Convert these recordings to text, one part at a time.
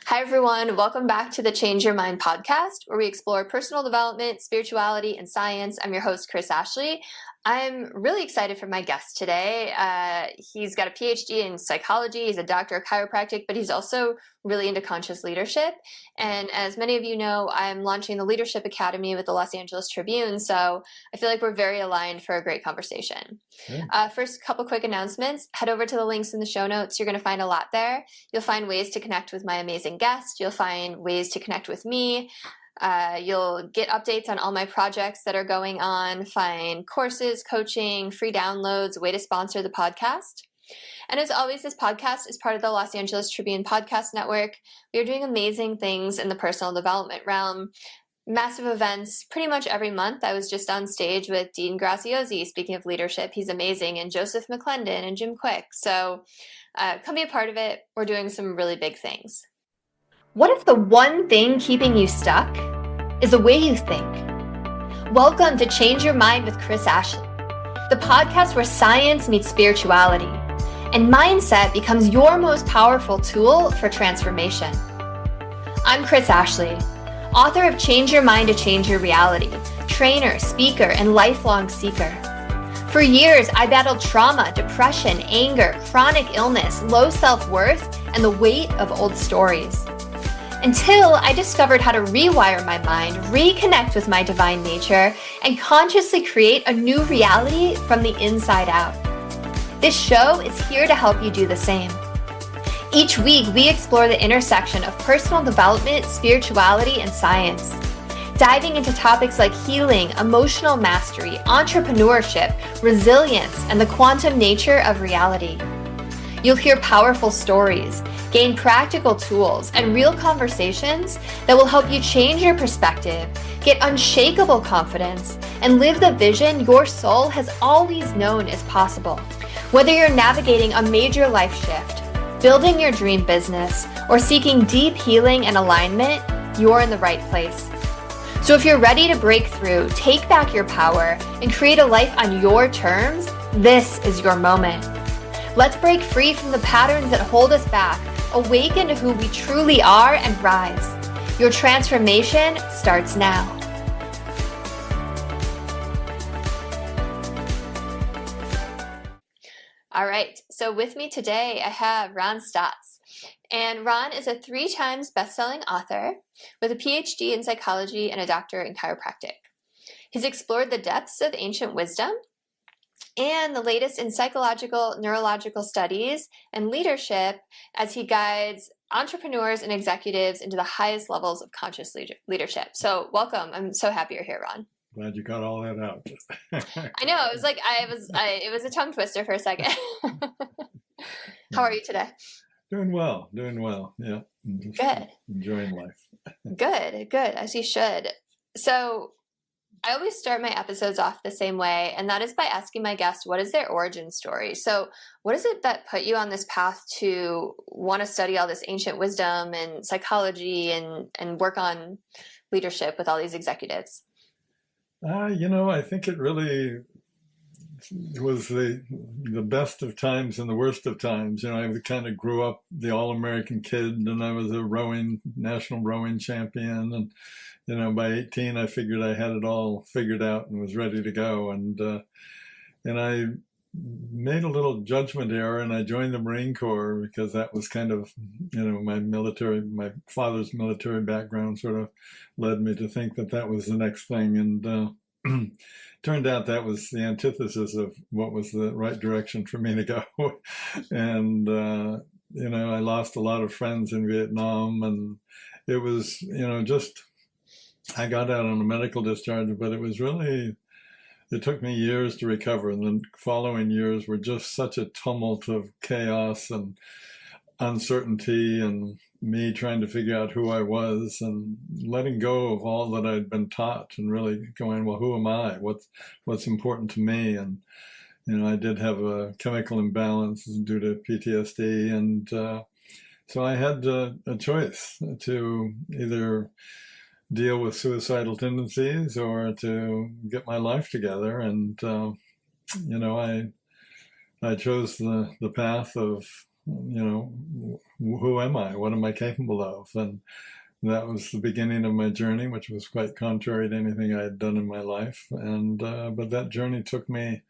Hi, everyone. Welcome back to the Change Your Mind podcast, where we explore personal development, spirituality, and science. I'm your host, Chris Ashley. I'm really excited for my guest today. He's got a PhD in psychology. He's a doctor of chiropractic, but he's also really into conscious leadership. And as many of you know, I'm launching the Leadership Academy with the Los Angeles Tribune. So I feel like we're very aligned for a great conversation. First, a couple quick announcements. Head over to the links in the show notes. You're going to find a lot there. You'll find ways to connect with my amazing guest. You'll find ways to connect with me. You'll get updates on all my projects that are going on, find courses, coaching, free downloads, way to sponsor the podcast. And as always, this podcast is part of the Los Angeles Tribune Podcast Network. We are doing amazing things in the personal development realm. Massive events pretty much every month. I was just on stage with Dean Graziosi, speaking of leadership. He's amazing. And Joseph McClendon and Jim Quick. So come be a part of it. We're doing some really big things. What if the one thing keeping you stuck is the way you think? Welcome to Change Your Mind with Chris Ashley, the podcast where science meets spirituality and mindset becomes your most powerful tool for transformation. I'm Chris Ashley, author of Change Your Mind to Change Your Reality, trainer, speaker, and lifelong seeker. For years, I battled trauma, depression, anger, chronic illness, low self-worth, and the weight of old stories. Until I discovered how to rewire my mind, reconnect with my divine nature, and consciously create a new reality from the inside out. This show is here to help you do the same. Each week, we explore the intersection of personal development, spirituality, and science, diving into topics like healing, emotional mastery, entrepreneurship, resilience, and the quantum nature of reality. You'll hear powerful stories, gain practical tools, and real conversations that will help you change your perspective, get unshakable confidence, and live the vision your soul has always known is possible. Whether you're navigating a major life shift, building your dream business, or seeking deep healing and alignment, you're in the right place. So if you're ready to break through, take back your power, and create a life on your terms, this is your moment. Let's break free from the patterns that hold us back, awaken to who we truly are, and rise. Your transformation starts now. All right, so with me today, I have Ron Stotts. And Ron is a 3 times bestselling author with a PhD in psychology and a doctor in chiropractic. He's explored the depths of ancient wisdom and the latest in psychological, neurological studies and leadership as he guides entrepreneurs and executives into the highest levels of conscious leadership. So welcome. I'm so happy you're here, Ron. Glad you got all that out. I know. It was like, it was a tongue twister for a second. How are you today? Doing well. Yeah. Good. Enjoying life. Good. As you should. So I always start my episodes off the same way, and that is by asking my guests, what is their origin story? So what is it that put you on this path to want to study all this ancient wisdom and psychology and work on leadership with all these executives? I think it really was the best of times and the worst of times. I kind of grew up the all-American kid, and I was a national rowing champion, and by 18, I figured I had it all figured out and was ready to go. And I made a little judgment error, and I joined the Marine Corps because that was kind of, my father's military background sort of led me to think that was the next thing. And turned out that was the antithesis of what was the right direction for me to go. And, I lost a lot of friends in Vietnam, and it was, I got out on a medical discharge, but it took me years to recover. And the following years were just such a tumult of chaos and uncertainty, and me trying to figure out who I was and letting go of all that I'd been taught, and really going, well, who am I? What's important to me? And, I did have a chemical imbalance due to PTSD. And so I had a choice to either deal with suicidal tendencies or to get my life together. And, I chose the path of who am I? What am I capable of? And that was the beginning of my journey, which was quite contrary to anything I had done in my life. And but that journey took me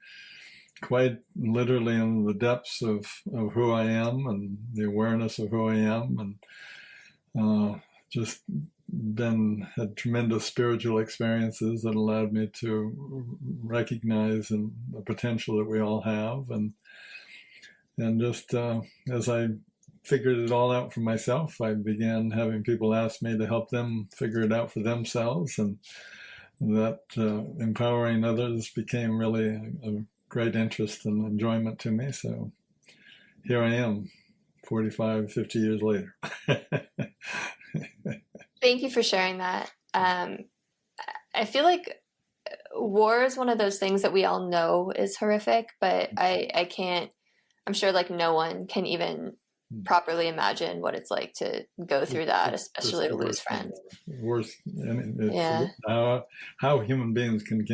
quite literally in the depths of who I am and the awareness of who I am, and just had tremendous spiritual experiences that allowed me to recognize the potential that we all have, and just as I figured it all out for myself, I began having people ask me to help them figure it out for themselves, and that empowering others became really a great interest and enjoyment to me. So here I am, 45, 50 years later. Thank you for sharing that. I feel like war is one of those things that we all know is horrific, but I can't, I'm sure like no one can even properly imagine what it's like to go through that, especially to lose friends. Worse. Yeah. How human beings can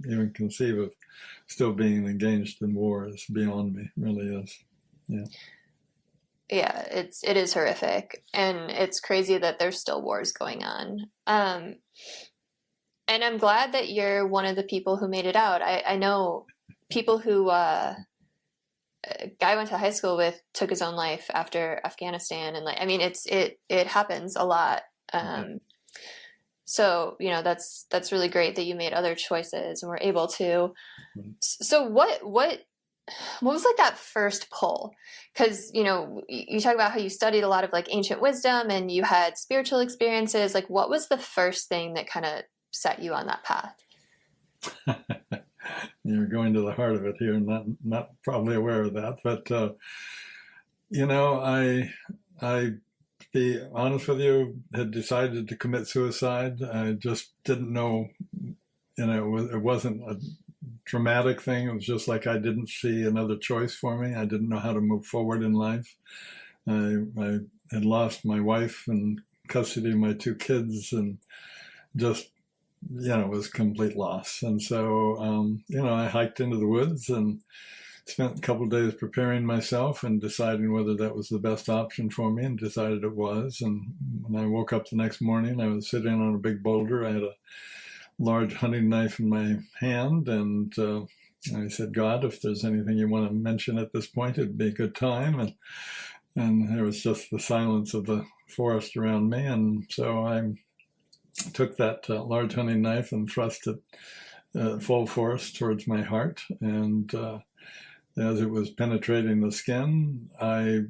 even conceive of still being engaged in war is beyond me, really is. Yeah. Yeah, it is horrific, and it's crazy that there's still wars going on. And I'm glad that you're one of the people who made it out. I know people who a guy I went to high school with took his own life after Afghanistan, and like I mean it happens a lot. So that's really great that you made other choices and were able to. So what was like that first pull? Because you talk about how you studied a lot of like ancient wisdom and you had spiritual experiences. Like what was the first thing that kind of set you on that path? You're going to the heart of it here, not probably aware of that, but I be honest with you, had decided to commit suicide. I just didn't know, it wasn't a dramatic thing. It was just like I didn't see another choice for me. I didn't know how to move forward in life. I had lost my wife and custody of my two kids, and just, it was complete loss. And so, I hiked into the woods and spent a couple of days preparing myself and deciding whether that was the best option for me, and decided it was. And when I woke up the next morning, I was sitting on a big boulder. I had a large hunting knife in my hand, and I said, God, if there's anything you want to mention at this point, it'd be a good time. And there was just the silence of the forest around me. And so I took that large hunting knife and thrust it full force towards my heart. And as it was penetrating the skin, I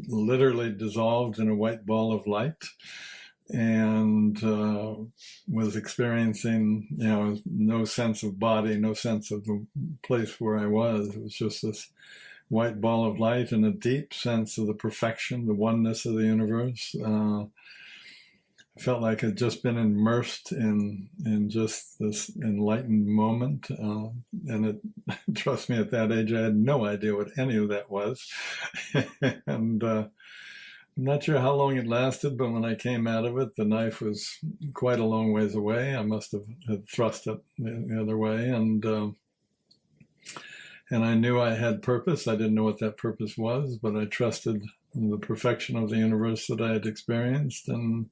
literally dissolved in a white ball of light, and was experiencing, no sense of body, no sense of the place where I was. It was just this white ball of light and a deep sense of the perfection, the oneness of the universe. I felt like I'd just been immersed in just this enlightened moment. And trust me, at that age, I had no idea what any of that was. And I'm not sure how long it lasted, but when I came out of it, the knife was quite a long ways away. I must have had thrust it the other way. And I knew I had purpose. I didn't know what that purpose was, but I trusted the perfection of the universe that I had experienced, and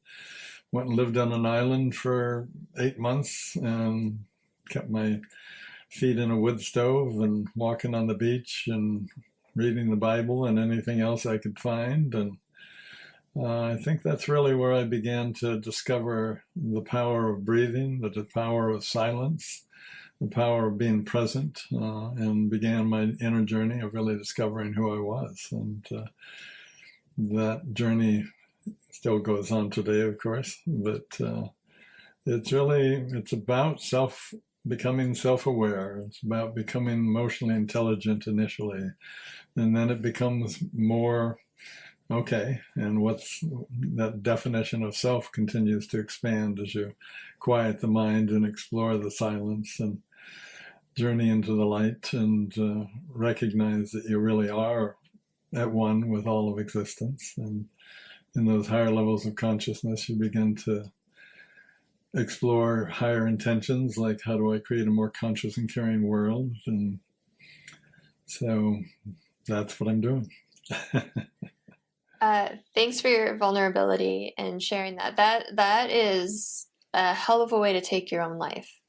went and lived on an island for 8 months and kept my feet in a wood stove and walking on the beach and reading the Bible and anything else I could find. And I think that's really where I began to discover the power of breathing, the power of silence, the power of being present, and began my inner journey of really discovering who I was. And that journey still goes on today, of course, but it's about becoming self-aware. It's about becoming emotionally intelligent initially, and then it becomes more okay. And what's that definition of self continues to expand as you quiet the mind and explore the silence and journey into the light, and recognize that you really are at one with all of existence. And in those higher levels of consciousness, you begin to explore higher intentions, like how do I create a more conscious and caring world? And so that's what I'm doing. Thanks for your vulnerability and sharing that. That is a hell of a way to take your own life,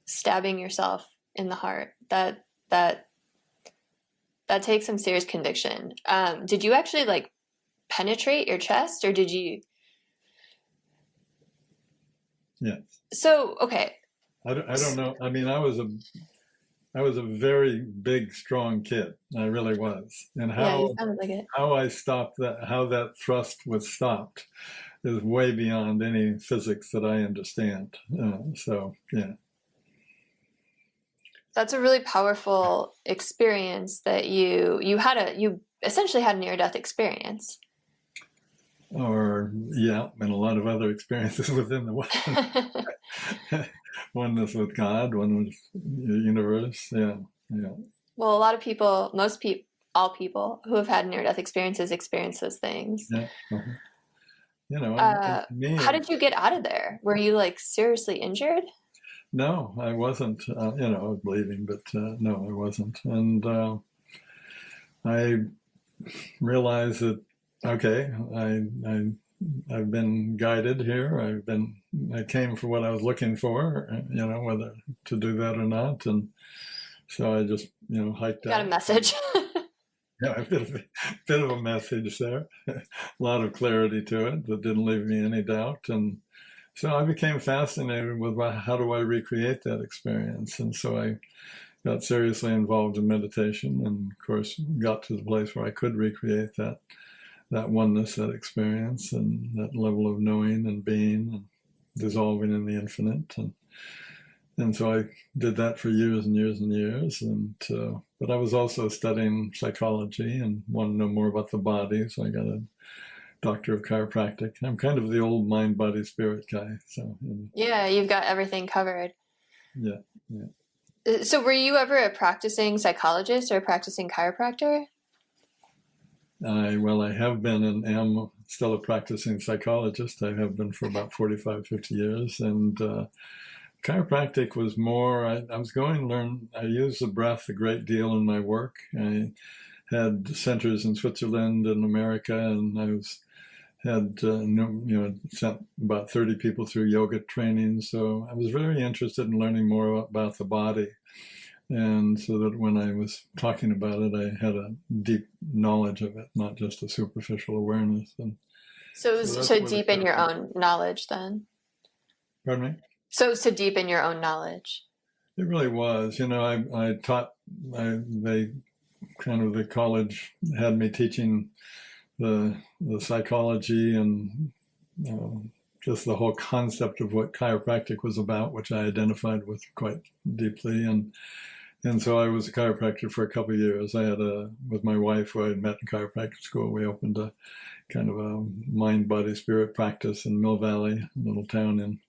stabbing yourself in the heart. That takes some serious conviction. Did you actually like penetrate your chest, or did you? Yes. So okay. I don't know. I mean, I was a very big, strong kid. I really was. And Yeah, you sounded like it. how I stopped that, how that thrust was stopped, is way beyond any physics that I understand. So yeah. That's a really powerful experience that you essentially had a near-death experience. Or yeah, and a lot of other experiences within the oneness with God, one with the universe. Yeah, yeah. Well, a lot of people, all people who have had near-death experiences experience those things. Yeah. Uh-huh. You know, and me, How did you get out of there? Were you like seriously injured? no, I wasn't. You know, I was bleeding, but no, I wasn't. And I realized that okay, I've been guided here. I came for what I was looking for. You know, whether to do that or not, and so I just hiked Got a out. message. Yeah, a bit of a message there, a lot of clarity to it that didn't leave me any doubt, and so I became fascinated with how do I recreate that experience, and so I got seriously involved in meditation, and of course got to the place where I could recreate that oneness, that experience, and that level of knowing and being and dissolving in the infinite, and so I did that for years and years and years, and but I was also studying psychology and wanted to know more about the body, so I got a doctor of chiropractic. I'm kind of the old mind, body, spirit guy. So Yeah, you've got everything covered. yeah, yeah. So were you ever a practicing psychologist or a practicing chiropractor? I have been and am still a practicing psychologist. I have been for about 45, 50 years. And chiropractic was more, I was going to learn, I use the breath a great deal in my work. I had centers in Switzerland and America, and had sent about 30 people through yoga training. So I was very interested in learning more about the body. And so that when I was talking about it, I had a deep knowledge of it, not just a superficial awareness. And So it so was that's to where the deepen your chiropractic. own knowledge then. Pardon me? So it's to deepen your own knowledge. It really was. I taught, they kind of, the college had me teaching the psychology and just the whole concept of what chiropractic was about, which I identified with quite deeply. And so I was a chiropractor for a couple of years. I had with my wife, who I had met in chiropractic school, we opened a kind of a mind, body, spirit practice in Mill Valley, a little town in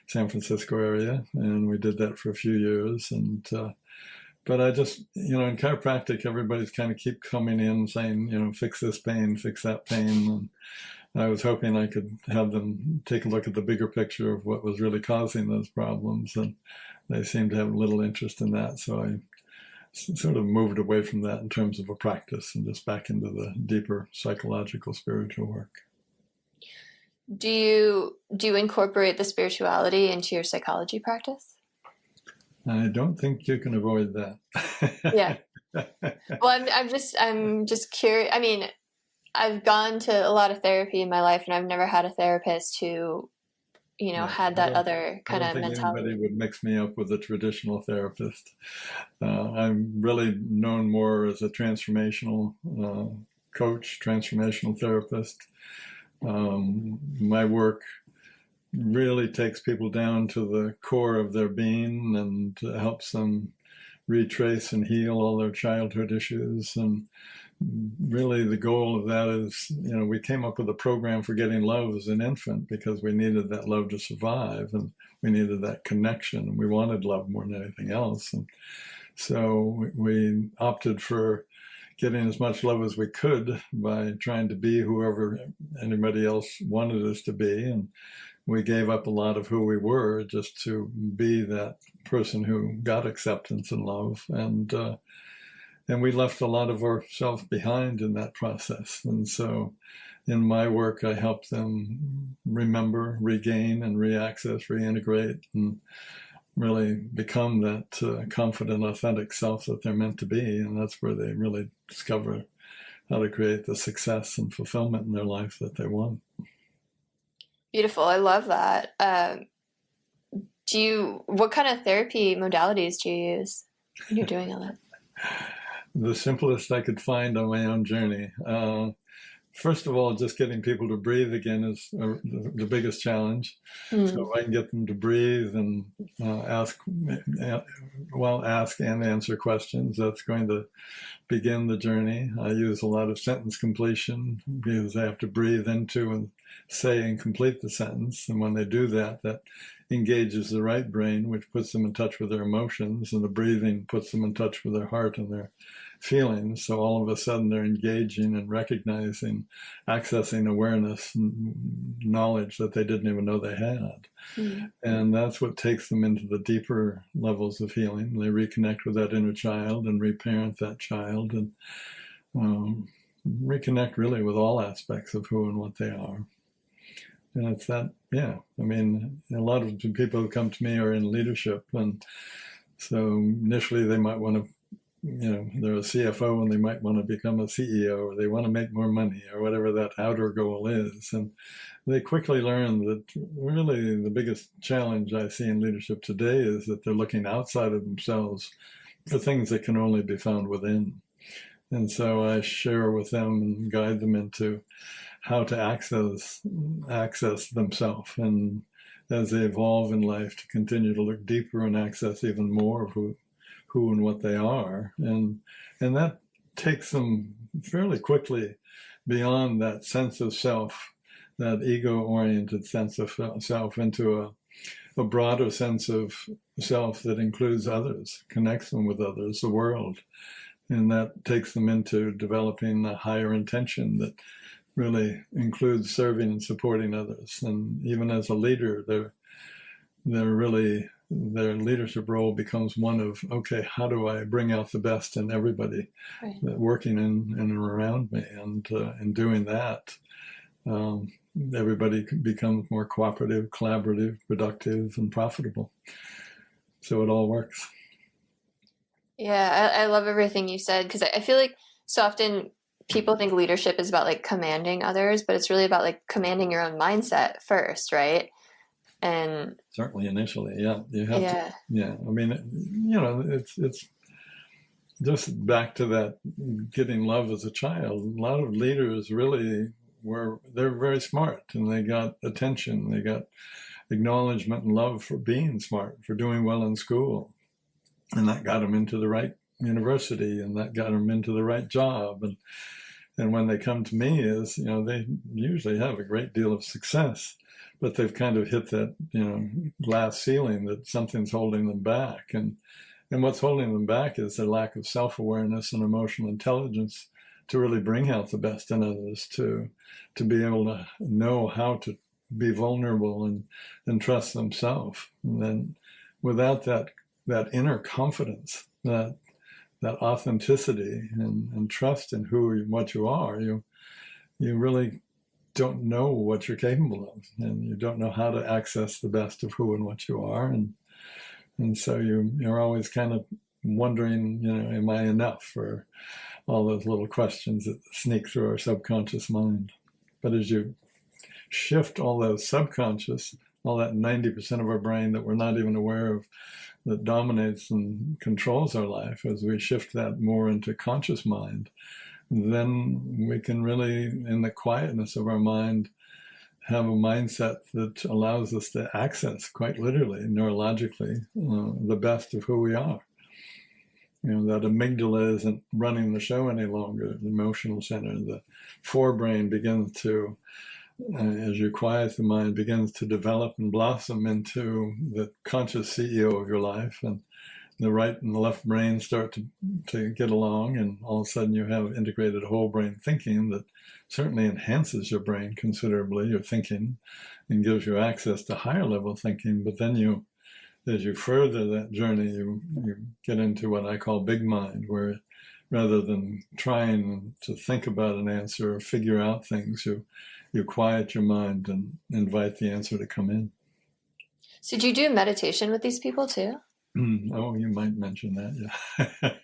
San Francisco area. And we did that for a few years. And, but I just, in chiropractic, everybody's kind of keep coming in saying, fix this pain, fix that pain. And I was hoping I could have them take a look at the bigger picture of what was really causing those problems. And they seemed to have little interest in that. So I sort of moved away from that in terms of a practice and just back into the deeper psychological, spiritual work. Do you incorporate the spirituality into your psychology practice? I don't think you can avoid that. Yeah. Well, I'm just curious. I mean, I've gone to a lot of therapy in my life, and I've never had a therapist who, had that other kind of I don't think mentality. anybody would mix me up with a traditional therapist. I'm really known more as a transformational coach, transformational therapist. My work really takes people down to the core of their being and helps them retrace and heal all their childhood issues. And really the goal of that is, we came up with a program for getting love as an infant because we needed that love to survive, and we needed that connection, and we wanted love more than anything else. And so we opted for getting as much love as we could by trying to be whoever anybody else wanted us to be. And we gave up a lot of who we were just to be that person who got acceptance and love. and we left a lot of ourselves behind in that process. And so in my work, I help them remember, regain, and reaccess, reintegrate, and really become that confident, authentic self that they're meant to be. And that's where they really discover how to create the success and fulfillment in their life that they want. Beautiful. I love that. What kind of therapy modalities do you use when you're doing all that? The simplest I could find on my own journey. First of all, just getting people to breathe again is the biggest challenge. So if I can get them to breathe and ask and answer questions, that's going to begin the journey. I use a lot of sentence completion because they have to breathe into and say and complete the sentence. And when they do that, that engages the right brain, which puts them in touch with their emotions, and the breathing puts them in touch with their heart and their feelings. So all of a sudden they're engaging and recognizing, accessing awareness and knowledge that they didn't even know they had. And that's what takes them into the deeper levels of healing. They reconnect with that inner child and reparent that child and reconnect really with all aspects of who and what they are. And it's that, yeah. I mean, a lot of people who come to me are in leadership. And so initially they might want to, they're a CFO and they might want to become a CEO, or they want to make more money, or whatever that outer goal is. And they quickly learn that really the biggest challenge I see in leadership today is that they're looking outside of themselves for things that can only be found within. And so I share with them and guide them into how to access themselves, and as they evolve in life, to continue to look deeper and access even more of who and what they are. And that takes them fairly quickly beyond that sense of self, that ego-oriented sense of self, into a broader sense of self that includes others, connects them with others, the world. And that takes them into developing a higher intention that really includes serving and supporting others. And even as a leader, their leadership role becomes one of, okay, how do I bring out the best in everybody working in and around me? And in doing that, everybody becomes more cooperative, collaborative, productive, and profitable. So it all works. Yeah, I love everything you said, because I feel like so often people think leadership is about like commanding others, but it's really about like commanding your own mindset first, right? And certainly initially, yeah, you have to. Yeah, I mean, it's just back to that getting love as a child. A lot of leaders really they're very smart, and they got attention, they got acknowledgement and love for being smart, for doing well in school, and that got them into the right university, and that got them into the right job. And when they come to me, they usually have a great deal of success, but they've kind of hit that, glass ceiling that something's holding them back. And what's holding them back is their lack of self-awareness and emotional intelligence to really bring out the best in others, to be able to know how to be vulnerable and trust themselves. And then without that inner confidence, that authenticity and trust in who and what you are, you really don't know what you're capable of, and you don't know how to access the best of who and what you are, and so you're always kind of wondering, am I enough, for all those little questions that sneak through our subconscious mind. But as you shift all those subconscious, all that 90% of our brain that we're not even aware of, that dominates and controls our life, as we shift that more into conscious mind, then we can really, in the quietness of our mind, have a mindset that allows us to access, quite literally, neurologically, the best of who we are. That amygdala isn't running the show any longer, the emotional center. The forebrain begins to, as you quiet the mind, begins to develop and blossom into the conscious CEO of your life, and the right and the left brain start to get along, and all of a sudden you have integrated whole brain thinking that certainly enhances your brain considerably, your thinking, and gives you access to higher level thinking. But then as you further that journey, you get into what I call big mind, where rather than trying to think about an answer or figure out things, you quiet your mind and invite the answer to come in. So do you do meditation with these people too? Oh, you might mention that,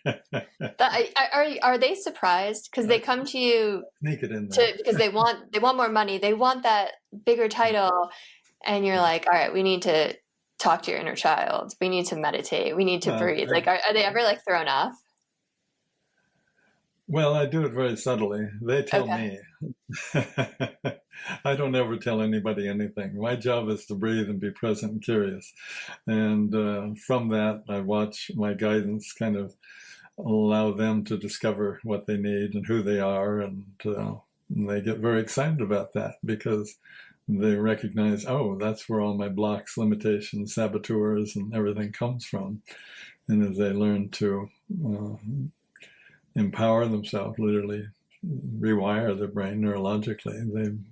yeah. Are they surprised because they come to you Sneak it in there. because they want more money, they want that bigger title, and you're like, all right, we need to talk to your inner child, we need to meditate, we need to Well, breathe. Like, are they ever like thrown off? well, I do it very subtly. They tell Okay. me. I don't ever tell anybody anything. My job is to breathe and be present and curious. And from that, I watch my guidance kind of allow them to discover what they need and who they are. And they get very excited about that because they recognize, oh, that's where all my blocks, limitations, saboteurs, and everything comes from. And as they learn to empower themselves, literally rewire their brain neurologically,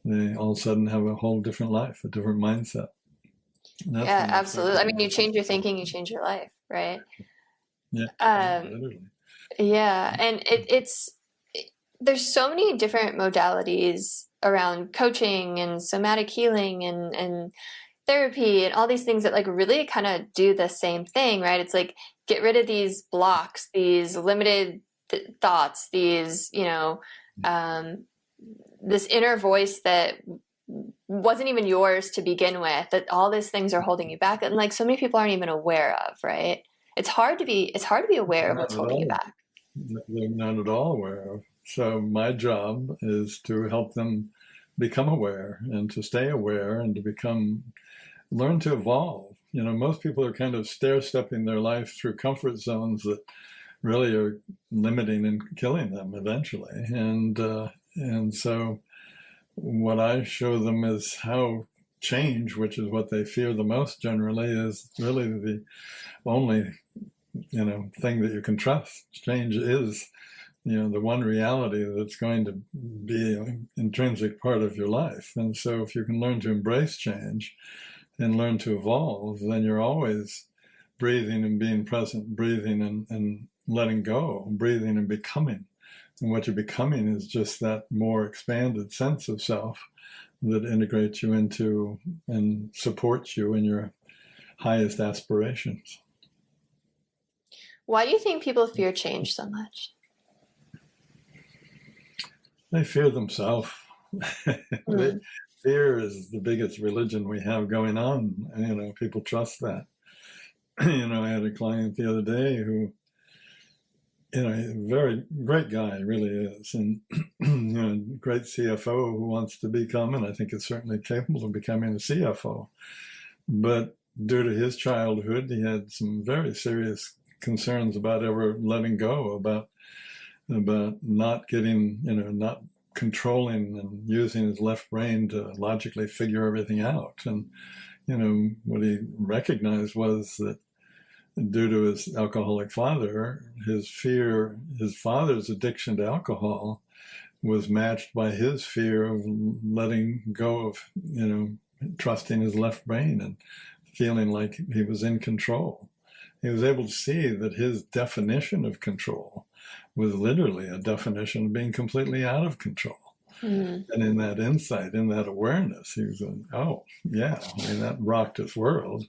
they all of a sudden have a whole different life, a different mindset. And that's Yeah, when they start absolutely. I mean, getting you change your thinking, you change your life, right? yeah, Um, literally. yeah, and there's so many different modalities around coaching and somatic healing and therapy and all these things that like really kind of do the same thing, right? It's like get rid of these blocks, these limited thoughts, these, this inner voice that wasn't even yours to begin with, that all these things are holding you back, and like so many people aren't even aware of, right? It's hard to be aware of Not what's at holding you all. back. They're not at all aware of. So my job is to help them become aware and to stay aware and to learn to evolve. Most people are kind of stair-stepping their life through comfort zones that really are limiting and killing them eventually. And so what I show them is how change, which is what they fear the most generally, is really the only thing that you can trust. Change is the one reality that's going to be an intrinsic part of your life. And so if you can learn to embrace change and learn to evolve, then you're always breathing and being present, breathing and letting go, breathing and becoming. And what you're becoming is just that more expanded sense of self that integrates you into and supports you in your highest aspirations. Why do you think people fear change so much? They fear themselves. Mm. Fear is the biggest religion we have going on. People trust that. I had a client the other day who, a very great guy, really is, and great CFO who wants to become, and I think is certainly capable of becoming a CFO. But due to his childhood, he had some very serious concerns about ever letting go, about not getting, not controlling and using his left brain to logically figure everything out. And, what he recognized was that due to his alcoholic father, his father's addiction to alcohol was matched by his fear of letting go of, trusting his left brain and feeling like he was in control. He was able to see that his definition of control was literally a definition of being completely out of control. And in that insight, in that awareness, he was like, oh, yeah, that rocked his world.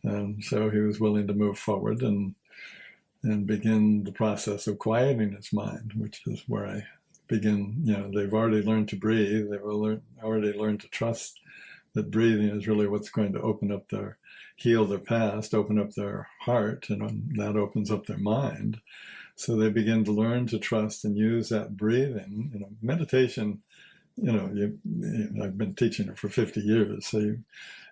And so he was willing to move forward and begin the process of quieting his mind, which is where I begin. They've already learned to breathe. They've already learned to trust that breathing is really what's going to heal their past, open up their heart, and that opens up their mind. So they begin to learn to trust and use that breathing. Meditation, I've been teaching it for 50 years. So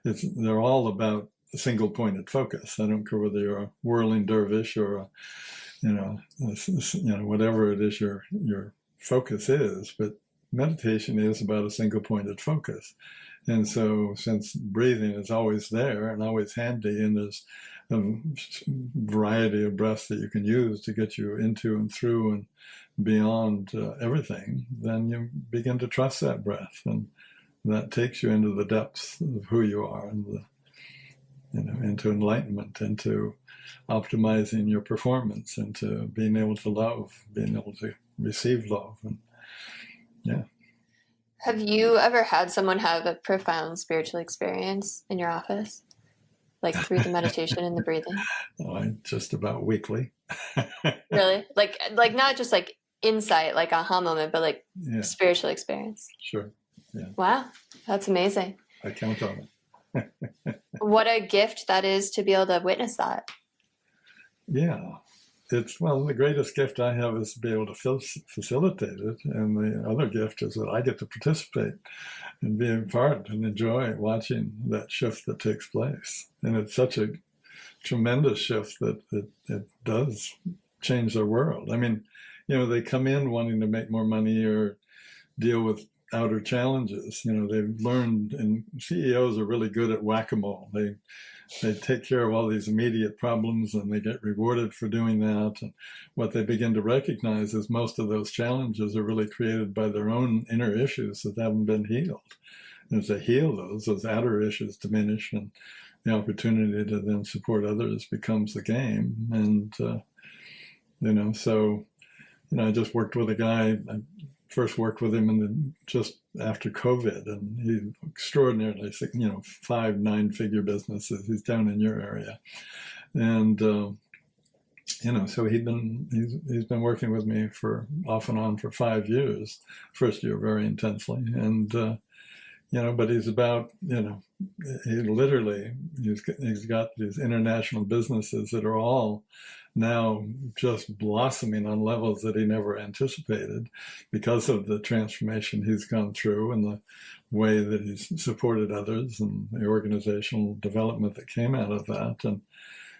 they're all about a single pointed focus. I don't care whether you're a whirling dervish or whatever it is your focus is, but meditation is about a single pointed focus. And so since breathing is always there and always handy, and there's a variety of breaths that you can use to get you into and through and beyond everything, then you begin to trust that breath, and that takes you into the depths of who you are and into enlightenment, into optimizing your performance, into being able to love, being able to receive love. And yeah. Have you ever had someone have a profound spiritual experience in your office, like through the meditation and the breathing? Just about weekly. Really? Like not just like insight, like aha moment, but like Yeah, spiritual experience. sure. Yeah, Wow, that's amazing. I count on it. What a gift that is to be able to witness that. Yeah. Well, the greatest gift I have is to be able to facilitate it. And the other gift is that I get to participate and be a part and enjoy watching that shift that takes place. And it's such a tremendous shift that it does change their world. I mean, they come in wanting to make more money or deal with outer challenges. They've learned, and CEOs are really good at whack-a-mole. They take care of all these immediate problems and they get rewarded for doing that. And what they begin to recognize is most of those challenges are really created by their own inner issues that haven't been healed. And as they heal those outer issues diminish, and the opportunity to then support others becomes the game. And, I just worked with a guy. I first worked with him just after COVID, and he extraordinarily, 5-9-figure businesses. He's down in your area, and so he's been working with me for off and on for 5 years. First year very intensely, and but he's about he's got these international businesses that are all now just blossoming on levels that he never anticipated because of the transformation he's gone through and the way that he's supported others and the organizational development that came out of that. And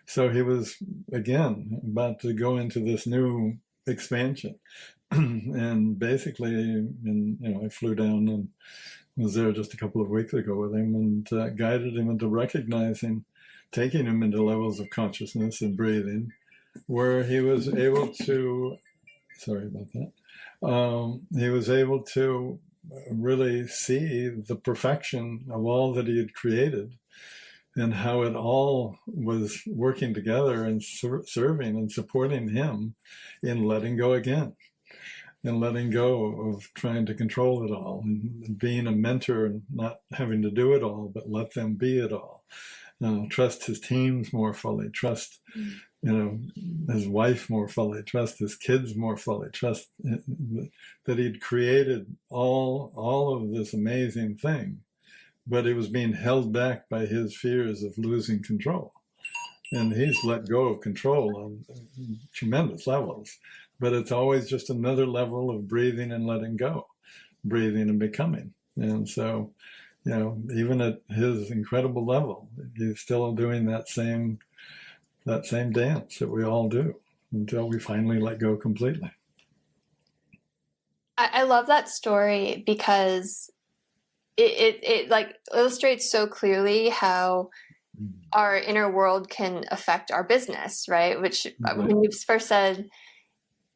so he was, again, about to go into this new expansion. And basically, I flew down and was there just a couple of weeks ago with him and guided him into recognizing, taking him into levels of consciousness and breathing, where he was able to, sorry about that, he was able to really see the perfection of all that he had created and how it all was working together and serving and supporting him in letting go again. And letting go of trying to control it all, and being a mentor and not having to do it all, but let them be it all. Trust his teams more fully, trust his wife more fully, trust his kids more fully, trust that he'd created all of this amazing thing, but it was being held back by his fears of losing control. And he's let go of control on tremendous levels. But it's always just another level of breathing and letting go, breathing and becoming. And so, even at his incredible level, he's still doing that same dance that we all do until we finally let go completely. I love that story because it like illustrates so clearly how our inner world can affect our business, right? Which when you first said,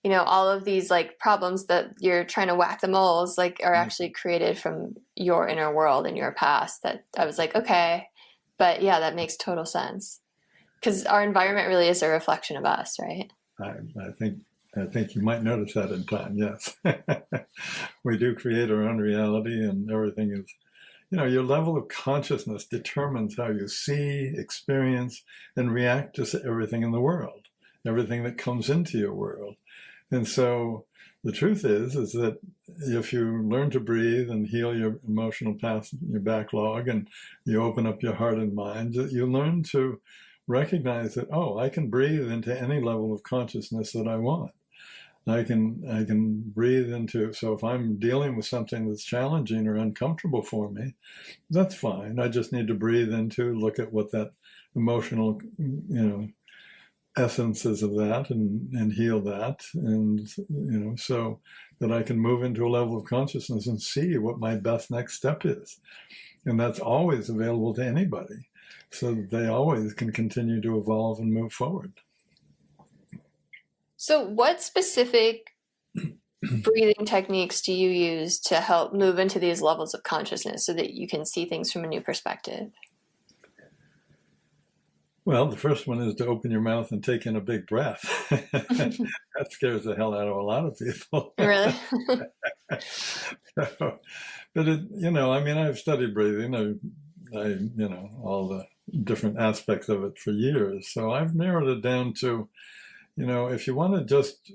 all of these like problems that you're trying to whack the moles like are actually created from your inner world and your past, that I was like, okay, but yeah, that makes total sense because our environment really is a reflection of us, right? I think you might notice that in time. Yes, we do create our own reality, and everything is, your level of consciousness determines how you see, experience, and react to everything in the world, everything that comes into your world. And so the truth is that if you learn to breathe and heal your emotional past, your backlog, and you open up your heart and mind, you learn to recognize that, I can breathe into any level of consciousness that I want. I can breathe into, so if I'm dealing with something that's challenging or uncomfortable for me, that's fine. I just need to breathe into, look at what that emotional, essences of that and heal that, and so that I can move into a level of consciousness and see what my best next step is. And that's always available to anybody, so that they always can continue to evolve and move forward. So what specific breathing techniques do you use to help move into these levels of consciousness so that you can see things from a new perspective? Well, the first one is to open your mouth and take in a big breath. That scares the hell out of a lot of people. Really? So, but I mean, I've studied breathing. All the different aspects of it for years. So I've narrowed it down to, if you want to just,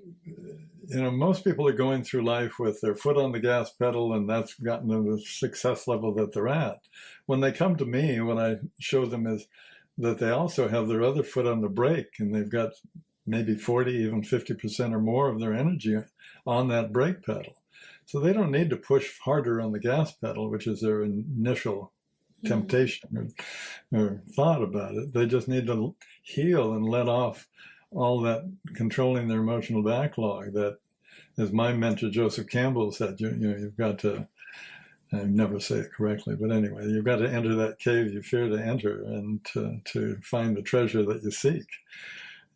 most people are going through life with their foot on the gas pedal, and that's gotten to the success level that they're at. When they come to me, what I show them is that they also have their other foot on the brake, and they've got maybe 40, even 50% or more of their energy on that brake pedal. So they don't need to push harder on the gas pedal, which is their initial temptation or thought about it. They just need to heal and let off all that controlling their emotional backlog that, as my mentor Joseph Campbell said, you've got to, I never say it correctly, but anyway, you've got to enter that cave you fear to enter, and to find the treasure that you seek.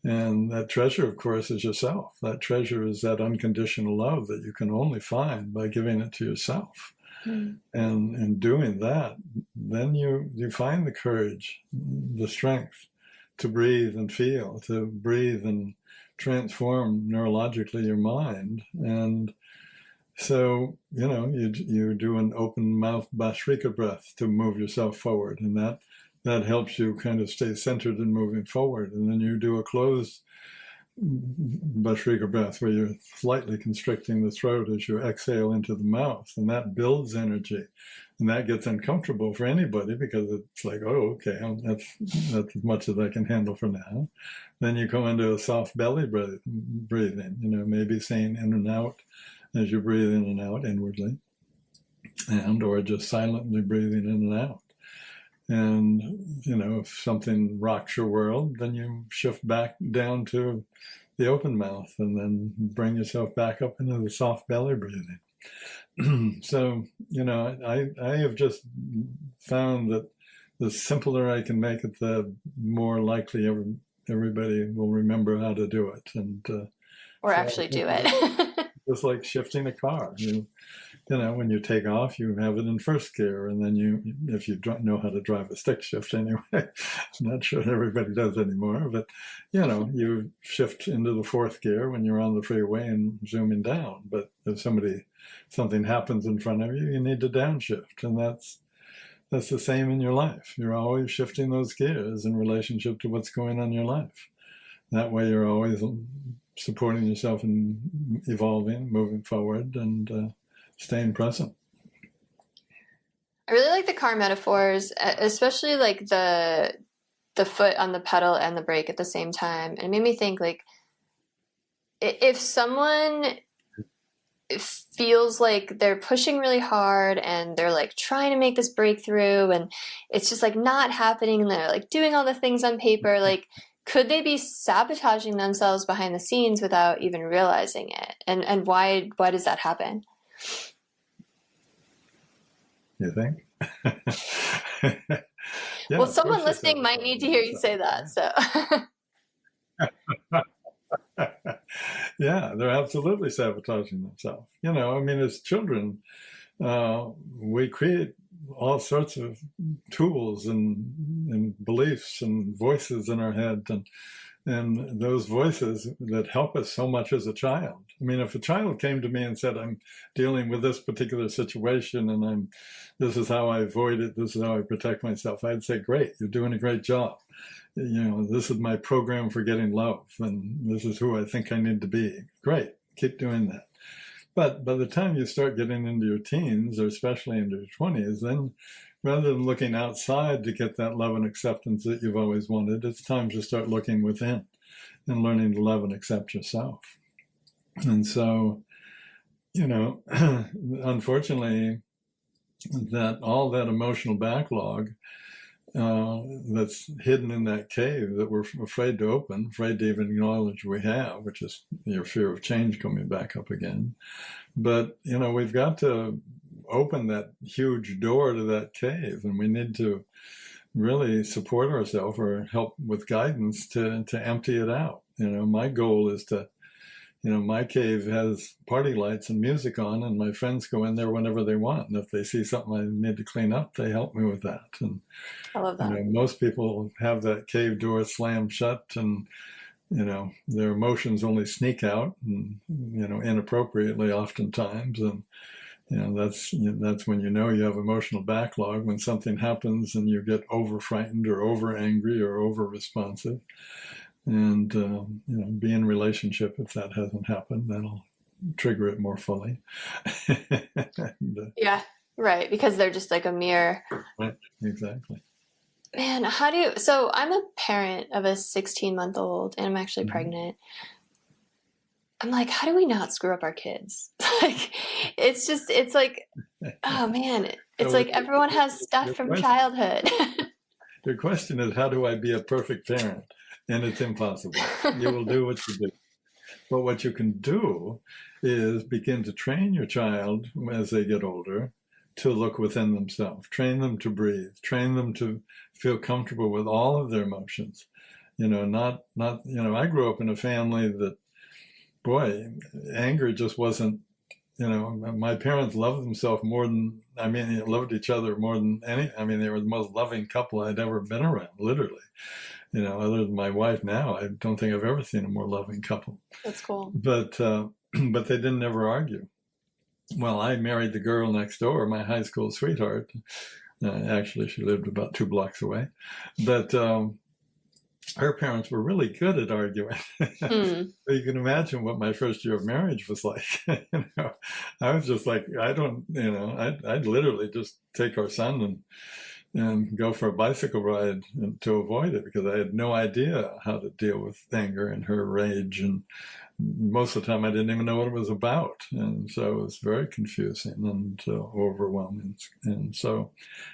And that treasure, of course, is yourself. That treasure is that unconditional love that you can only find by giving it to yourself. And in doing that, then you find the courage, the strength to breathe and feel, to breathe and transform neurologically your mind. And so, you do an open mouth Bhastrika breath to move yourself forward, and that helps you kind of stay centered in moving forward. And then you do a closed Bhastrika breath where you're slightly constricting the throat as you exhale into the mouth, and that builds energy. And that gets uncomfortable for anybody because it's like, oh, okay, that's as much as I can handle for now. Then you go into a soft belly breathing, maybe saying in and out as you breathe in and out inwardly, or just silently breathing in and out. And, if something rocks your world, then you shift back down to the open mouth and then bring yourself back up into the soft belly breathing. So, I have just found that the simpler I can make it, the more likely everybody will remember how to do it. And or actually do it. Just like shifting a car. When you take off, you have it in first gear, and then if you know how to drive a stick shift anyway, I'm not sure everybody does anymore, but, you shift into the fourth gear when you're on the freeway and zooming down. But if something happens in front of you, you need to downshift, and that's the same in your life. You're always shifting those gears in relationship to what's going on in your life. That way you're always supporting yourself and evolving, moving forward, and staying present. I really like the car metaphors, especially like the foot on the pedal and the brake at the same time. And it made me think, like, if someone feels like they're pushing really hard and they're like trying to make this breakthrough and it's just like not happening, and they're like doing all the things on paper, like, could they be sabotaging themselves behind the scenes without even realizing it? And why does that happen? You think? Yeah, well, someone listening might need to hear you say that. So yeah, they're absolutely sabotaging themselves. As children, we create all sorts of tools and beliefs and voices in our head, and those voices that help us so much as a child. If a child came to me and said, I'm dealing with this particular situation and this is how I avoid it, this is how I protect myself, I'd say, great, you're doing a great job. This is my program for getting love, and this is who I think I need to be. Great, keep doing that. But by the time you start getting into your teens, or especially into your 20s, then rather than looking outside to get that love and acceptance that you've always wanted, it's time to start looking within and learning to love and accept yourself. And so, unfortunately, that all that emotional backlog that's hidden in that cave that we're afraid to open, afraid to even acknowledge we have, which is your fear of change coming back up again. But, we've got to open that huge door to that cave, and we need to really support ourselves or help with guidance to empty it out. My goal is to my cave has party lights and music on, and my friends go in there whenever they want. And if they see something I need to clean up, they help me with that. And I love that. most people have that cave door slammed shut, and their emotions only sneak out, and inappropriately oftentimes. And that's when you have emotional backlog, when something happens and you get over frightened or over angry or over responsive. And be in relationship if that hasn't happened. That'll trigger it more fully. And, Yeah, right. Because they're just like a mirror. right, exactly. Man, so I'm a parent of a 16-month-old and I'm actually pregnant. I'm like, how do we not screw up our kids? Like, it's like, oh man, it's like everyone has stuff from childhood. Your question is, how do I be a perfect parent? And it's impossible. You will do what you do. But what you can do is begin to train your child as they get older to look within themselves, train them to breathe, train them to feel comfortable with all of their emotions. I grew up in a family that, boy, anger just wasn't, my parents loved themselves more than, loved each other more than any, they were the most loving couple I'd ever been around, literally. Other than my wife now, I don't think I've ever seen a more loving couple. That's cool. But they didn't ever argue. Well, I married the girl next door, my high school sweetheart. Actually, she lived about 2 blocks away. But her parents were really good at arguing. You can imagine what my first year of marriage was like. I was just like, I'd literally just take our son and go for a bicycle ride to avoid it, because I had no idea how to deal with anger and her rage. And most of the time I didn't even know what it was about. And so it was very confusing and overwhelming. And so,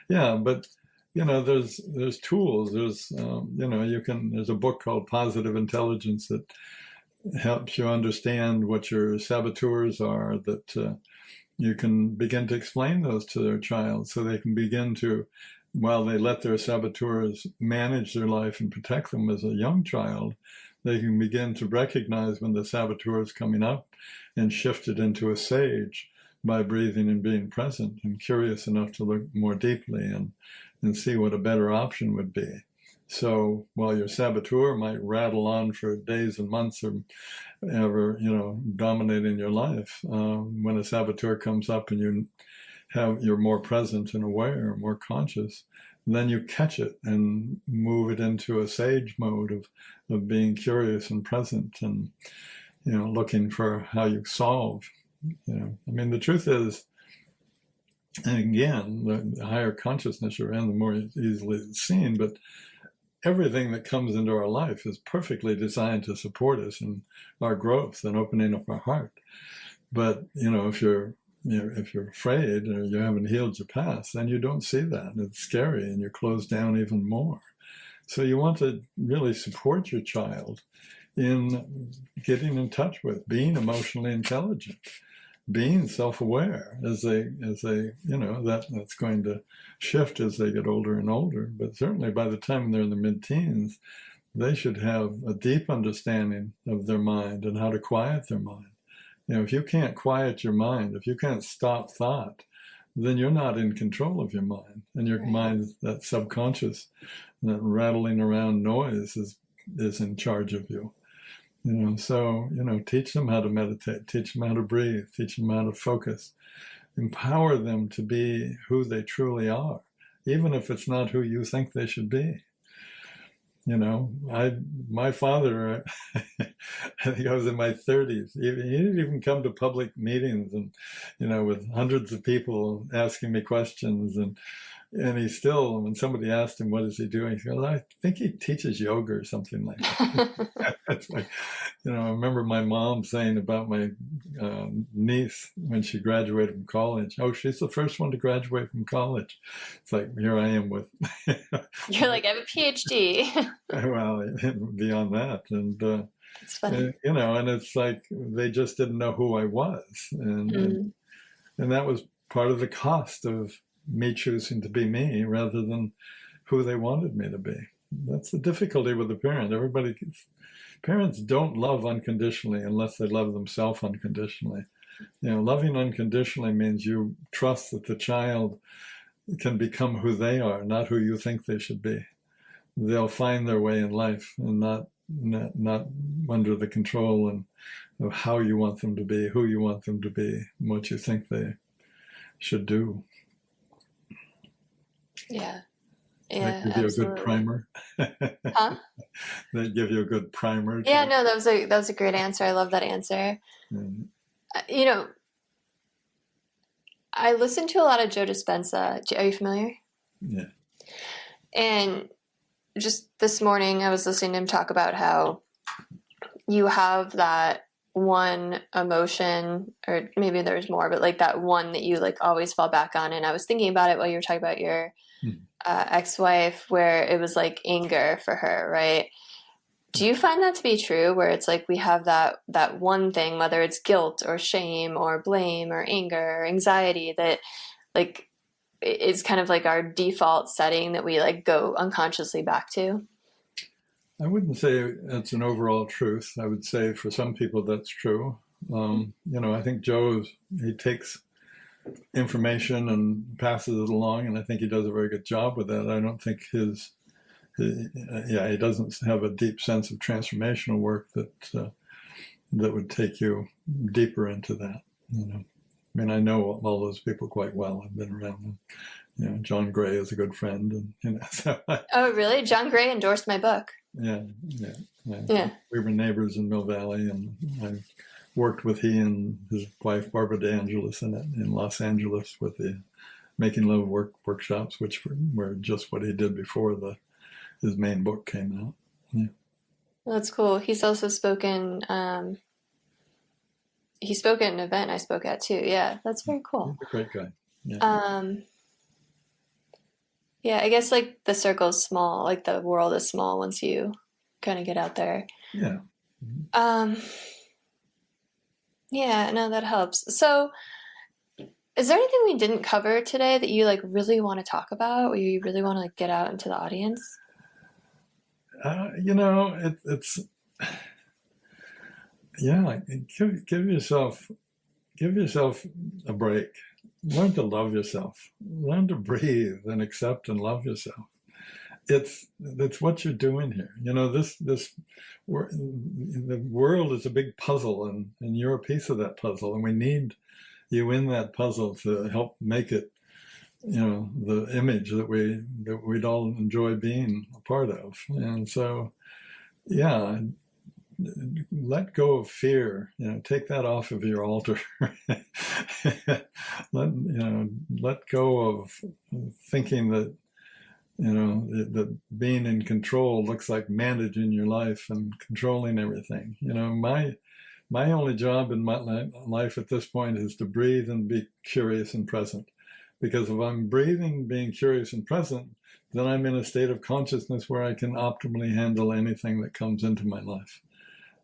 yeah, but there's tools. There's, there's a book called Positive Intelligence that helps you understand what your saboteurs are, that you can begin to explain those to their child so they can begin to, while they let their saboteurs manage their life and protect them as a young child, they can begin to recognize when the saboteur is coming up and shift it into a sage by breathing and being present and curious enough to look more deeply and see what a better option would be. So while your saboteur might rattle on for days and months or ever, dominating your life, when a saboteur comes up and you're more present and aware, more conscious, then you catch it and move it into a sage mode of being curious and present and, looking for how you solve. The truth is, and again, the higher consciousness you're in, the more easily it's seen, but everything that comes into our life is perfectly designed to support us in our growth and opening up our heart. But, if you're afraid or you haven't healed your past, then you don't see that. It's scary and you're closed down even more. So you want to really support your child in getting in touch with being emotionally intelligent, being self-aware as they that's going to shift as they get older and older. But certainly by the time they're in the mid-teens, they should have a deep understanding of their mind and how to quiet their mind. If you can't quiet your mind, if you can't stop thought, then you're not in control of your mind. And your mind, that subconscious, that rattling around noise is in charge of you. So, teach them how to meditate, teach them how to breathe, teach them how to focus, empower them to be who they truly are, even if it's not who you think they should be. My father, I think I was in my 30s. He didn't even come to public meetings and, with hundreds of people asking me questions. And he still, when somebody asked him, what is he doing? He goes, I think he teaches yoga or something like that. It's like, I remember my mom saying about my niece when she graduated from college, oh, she's the first one to graduate from college. It's like, here I am with... You're like, I have a PhD. Well, beyond that. And, it's funny. And it's like, they just didn't know who I was. And that was part of the cost of me choosing to be me rather than who they wanted me to be. that's the difficulty with the parent. Parents don't love unconditionally unless they love themselves unconditionally. Loving unconditionally means you trust that the child can become who they are, not who you think they should be. They'll find their way in life, and not under the control of how you want them to be, who you want them to be, and what you think they should do. Yeah. That give you Absolutely. a good primer. Huh? That give you a good primer. Yeah, no, that was a great answer. I love that answer. Mm. I listen to a lot of Joe Dispenza. Are you familiar? Yeah. And just this morning, I was listening to him talk about how you have that one emotion, or maybe there's more, but like that one that you like always fall back on. And I was thinking about it while you were talking about your ex-wife, where it was like anger for her, right? Do you find that to be true, where it's like we have that one thing, whether it's guilt or shame or blame or anger or anxiety, that like is kind of like our default setting that we like go unconsciously back to? I wouldn't say it's an overall truth. I would say for some people that's true. I think he takes information and passes it along, and I think he does a very good job with that. I don't think he doesn't have a deep sense of transformational work that would take you deeper into that. I mean, I know all those people quite well. I've been around them. John Gray is a good friend, and so Oh, really? John Gray endorsed my book. Yeah. Yeah. We were neighbors in Mill Valley, and I worked with he and his wife Barbara DeAngelis in Los Angeles with the Making Love workshops, which were just what he did before his main book came out. Yeah. That's cool. He's also spoken. He spoke at an event I spoke at too. Yeah, that's very cool. He's a great guy. Yeah. Yeah, I guess like the circle's small, like the world is small once you kind of get out there. Yeah. Yeah, no, that helps. So, is there anything we didn't cover today that you like really want to talk about, or you really want to like get out into the audience? It's give yourself a break. Learn to love yourself. Learn to breathe and accept and love yourself. It's what you're doing here. The world is a big puzzle, and you're a piece of that puzzle, and we need you in that puzzle to help make it, the image that we'd all enjoy being a part of. And so, yeah, let go of fear. Take that off of your altar. Let go of thinking that that being in control looks like managing your life and controlling everything. My only job in my life at this point is to breathe and be curious and present. Because if I'm breathing, being curious and present, then I'm in a state of consciousness where I can optimally handle anything that comes into my life.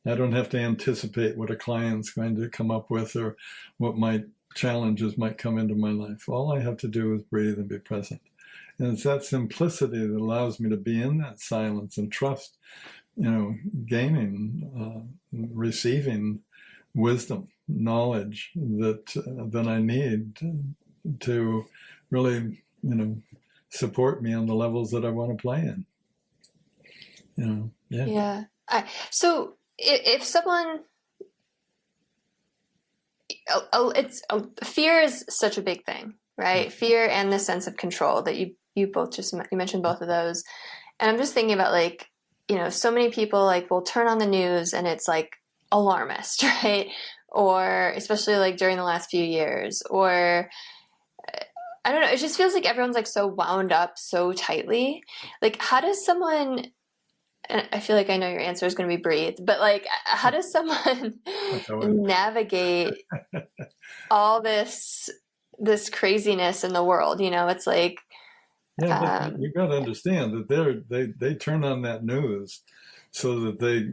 I don't have to anticipate what a client's going to come up with or what my challenges might come into my life. All I have to do is breathe and be present. And it's that simplicity that allows me to be in that silence and trust, gaining, receiving wisdom, knowledge that I need to really, support me on the levels that I want to play in. Yeah. Yeah. So if someone, fear is such a big thing, right? Fear and the sense of control that you mentioned both of those. And I'm just thinking about like, so many people like will turn on the news and it's like alarmist, right? Or especially like during the last few years, or I don't know, it just feels like everyone's like so wound up so tightly. Like how does someone, and I feel like I know your answer is going to be breathe, but like how does someone navigate all this craziness in the world? It's like, but you got to understand that they turn on that news so that they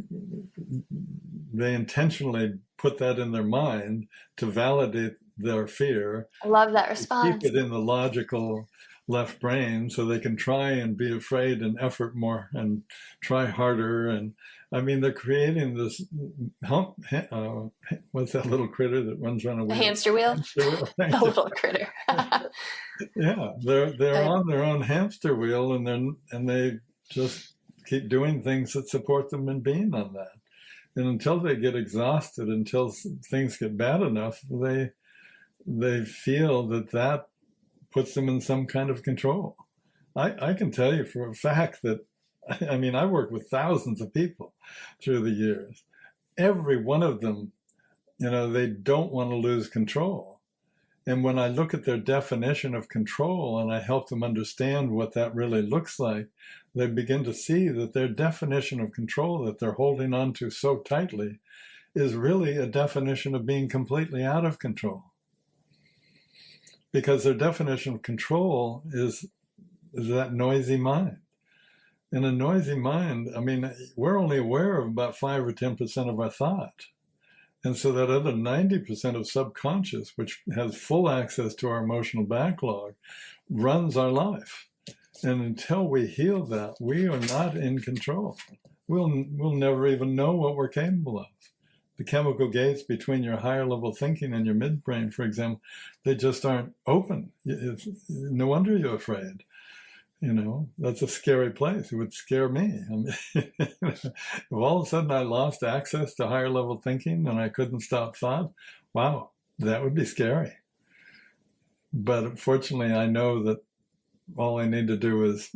intentionally put that in their mind to validate their fear. I love that response. Keep it in the logical left brain, so they can try and be afraid and effort more and try harder. And I mean, they're creating this what's that little critter that runs on a The wheel? hamster wheel? Hamster wheel. The little critter. Yeah, they're on their own hamster wheel, and they just keep doing things that support them in being on that. And until they get exhausted, until things get bad enough, they feel that puts them in some kind of control. I can tell you for a fact that, I mean, I worked with thousands of people through the years. Every one of them, they don't want to lose control. And when I look at their definition of control and I help them understand what that really looks like, they begin to see that their definition of control that they're holding on to so tightly is really a definition of being completely out of control. Because their definition of control is that noisy mind. In a noisy mind, I mean, we're only aware of about 5 or 10% of our thought. And so that other 90% of subconscious, which has full access to our emotional backlog, runs our life. And until we heal that, we are not in control. We'll never even know what we're capable of. The chemical gates between your higher level thinking and your midbrain, for example, they just aren't open. No wonder you're afraid. That's a scary place. It would scare me. I mean, if all of a sudden I lost access to higher level thinking and I couldn't stop thought, wow, that would be scary. But fortunately, I know that all I need to do is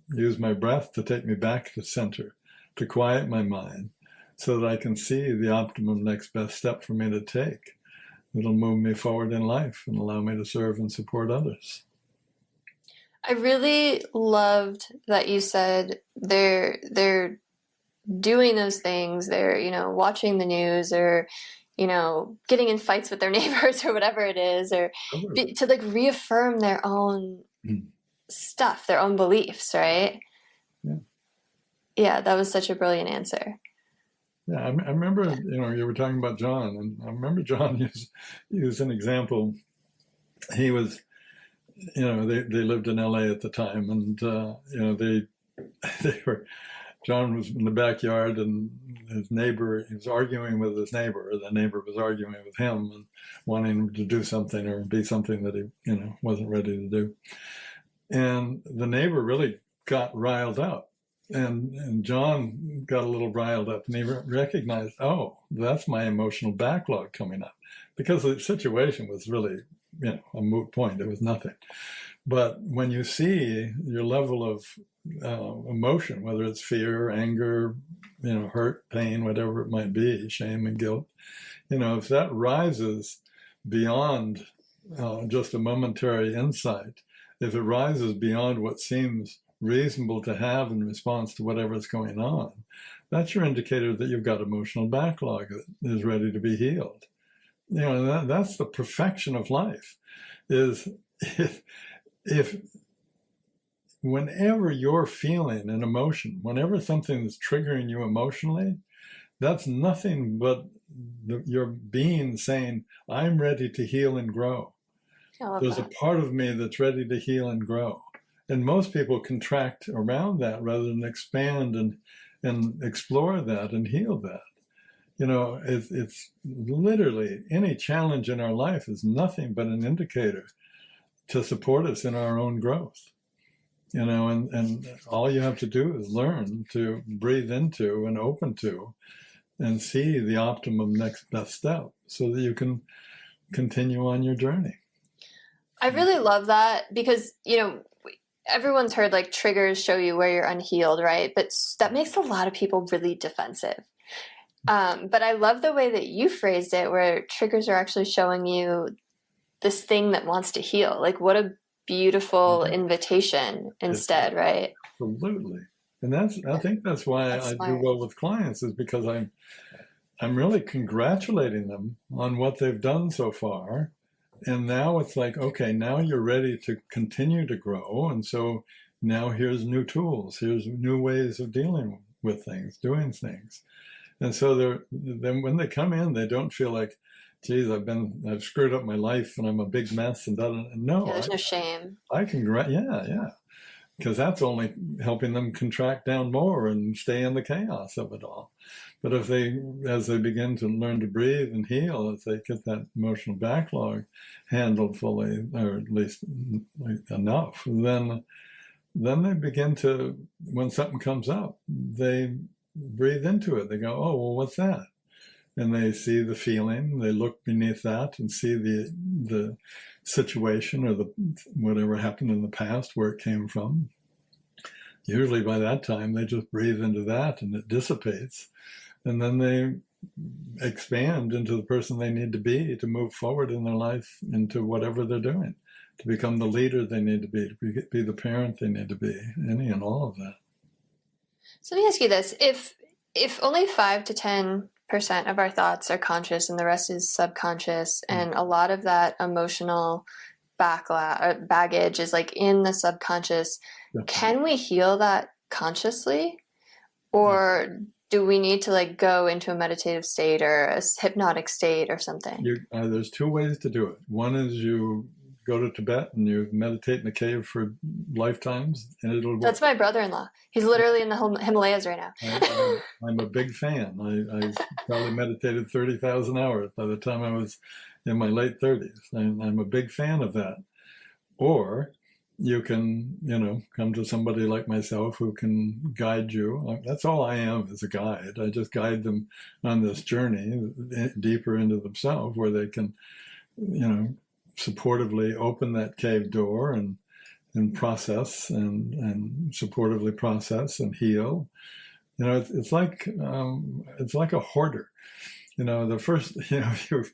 use my breath to take me back to center, to quiet my mind, so that I can see the optimum next best step for me to take. It'll move me forward in life and allow me to serve and support others. I really loved that you said they're doing those things. They're, watching the news or, getting in fights with their neighbors or whatever it is, or to like reaffirm their own stuff, their own beliefs, right? Yeah. Yeah, that was such a brilliant answer. Yeah, I remember, you were talking about John, and I remember John used an example. He was, they lived in LA at the time, and, John was in the backyard, and his neighbor, he was arguing with his neighbor, or the neighbor was arguing with him and wanting him to do something or be something that he, wasn't ready to do. And the neighbor really got riled up. And John got a little riled up, and he recognized, oh, that's my emotional backlog coming up, because the situation was really, a moot point. It was nothing. But when you see your level of emotion, whether it's fear, anger, hurt, pain, whatever it might be, shame and guilt, if that rises beyond just a momentary insight, if it rises beyond what seems reasonable to have in response to whatever's going on, that's your indicator that you've got emotional backlog that is ready to be healed. That's the perfection of life, is if whenever you're feeling an emotion, whenever something is triggering you emotionally, that's nothing but your being saying, I'm ready to heal and grow. There's a part of me that's ready to heal and grow. And most people contract around that rather than expand and explore that and heal that. It's literally any challenge in our life is nothing but an indicator to support us in our own growth. And all you have to do is learn to breathe into and open to and see the optimum next best step so that you can continue on your journey. I really love that because, everyone's heard like triggers show you where you're unhealed, right? But that makes a lot of people really defensive. But I love the way that you phrased it, where triggers are actually showing you this thing that wants to heal. Like, what a beautiful invitation instead, right? Absolutely. And I think that's why I do well with clients, is because I'm really congratulating them on what they've done so far. And now it's like, okay, now you're ready to continue to grow. And so now here's new tools, here's new ways of dealing with things, doing things. And so then when they come in, they don't feel like, geez, I've screwed up my life and I'm a big mess and that. Yeah, No, there's no shame. I can, yeah, because that's only helping them contract down more and stay in the chaos of it all. But as they begin to learn to breathe and heal, as they get that emotional backlog handled fully, or at least enough, then they begin to, when something comes up, they breathe into it. They go, oh, well, what's that? And they see the feeling, they look beneath that and see the situation or the whatever happened in the past, where it came from. Usually by that time, they just breathe into that and it dissipates. And then they expand into the person they need to be to move forward in their life into whatever they're doing, to become the leader they need to be the parent they need to be, any and all of that. So let me ask you this. If only 5 to 10% of our thoughts are conscious and the rest is subconscious, and a lot of that emotional baggage is like in the subconscious, can we heal that consciously? Or do we need to like go into a meditative state or a hypnotic state or something? There's two ways to do it. One is you go to Tibet and you meditate in a cave for lifetimes, and it'll work. That's my brother-in-law. He's literally in the Himalayas right now. I'm a big fan. I probably meditated 30,000 hours by the time I was in my late 30s. I'm a big fan of that. Or you can, come to somebody like myself who can guide you. That's all I am, is a guide. I just guide them on this journey deeper into themselves, where they can, supportively open that cave door and process and supportively process and heal. It's like a hoarder. The first, if you've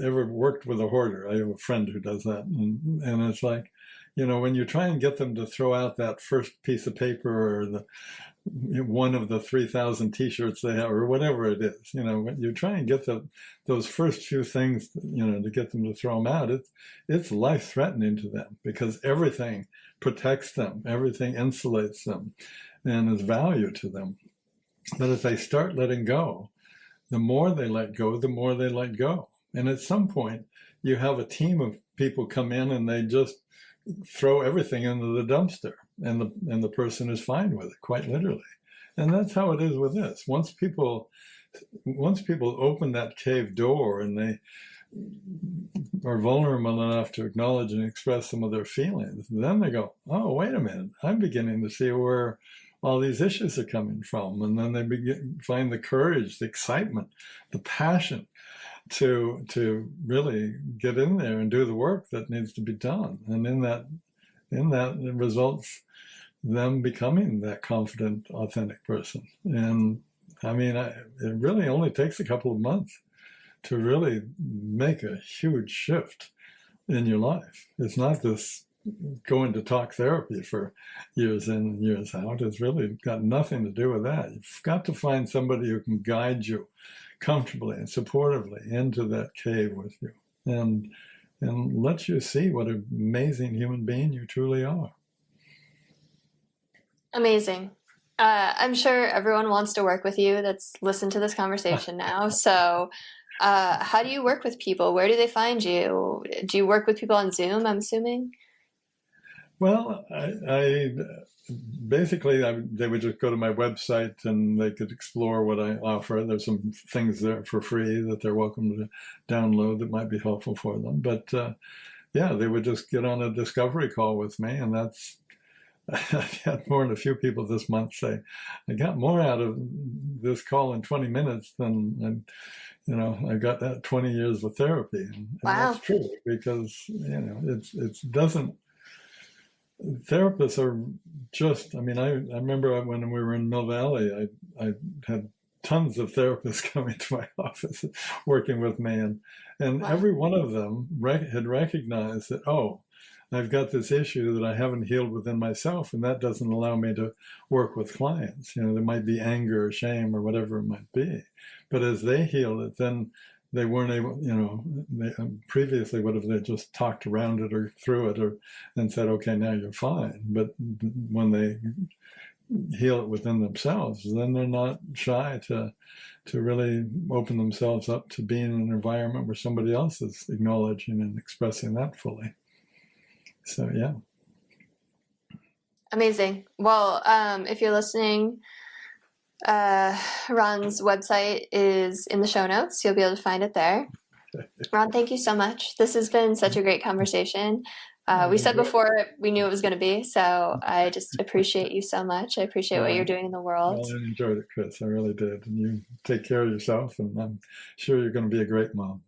ever worked with a hoarder, I have a friend who does that, and it's like, when you try and get them to throw out that first piece of paper or one of the 3,000 T-shirts they have, or whatever it is, when you try and get those first few things, to get them to throw them out, it's life-threatening to them, because everything protects them, everything insulates them, and is value to them. But if they start letting go, the more they let go, the more they let go. And at some point, you have a team of people come in and they just throw everything into the dumpster, and the person is fine with it, quite literally. And that's how it is with this. Once people open that cave door and they are vulnerable enough to acknowledge and express some of their feelings, then they go, oh, wait a minute, I'm beginning to see where all these issues are coming from. And then they find the courage, the excitement, the passion to really get in there and do the work that needs to be done. And in that it results them becoming that confident, authentic person. And I mean, it really only takes a couple of months to really make a huge shift in your life. It's not this going to talk therapy for years in and years out. It's really got nothing to do with that. You've got to find somebody who can guide you comfortably and supportively into that cave with you, and let you see what an amazing human being you truly are. Amazing. I'm sure everyone wants to work with you that's listened to this conversation now. So how do you work with people? Where do they find you? Do you work with people on Zoom, I'm assuming? Well, I basically, they would just go to my website and they could explore what I offer. There's some things there for free that they're welcome to download that might be helpful for them. But yeah, they would just get on a discovery call with me, and that's, I've had more than a few people this month say, I got more out of this call in 20 minutes than, I got that 20 years of therapy. And Wow. That's true, because, it doesn't, therapists are just, I remember when we were in Mill Valley, I had tons of therapists coming to my office working with me, and wow. Every one of them had recognized that, oh, I've got this issue that I haven't healed within myself, and that doesn't allow me to work with clients. There might be anger or shame or whatever it might be. But as they heal it, then they weren't able, they previously would have they just talked around it or through it and said, okay, now you're fine. But when they heal it within themselves, then they're not shy to really open themselves up to being in an environment where somebody else is acknowledging and expressing that fully. So, yeah. Amazing. Well, if you're listening, Ron's website is in the show notes. You'll be able to find it there. Ron, thank you so much. This has been such a great conversation. We said before we knew it was going to be, so I just appreciate you so much. I appreciate what you're doing in the world. Well, I enjoyed it, Chris. I really did. And you take care of yourself, and I'm sure you're going to be a great mom.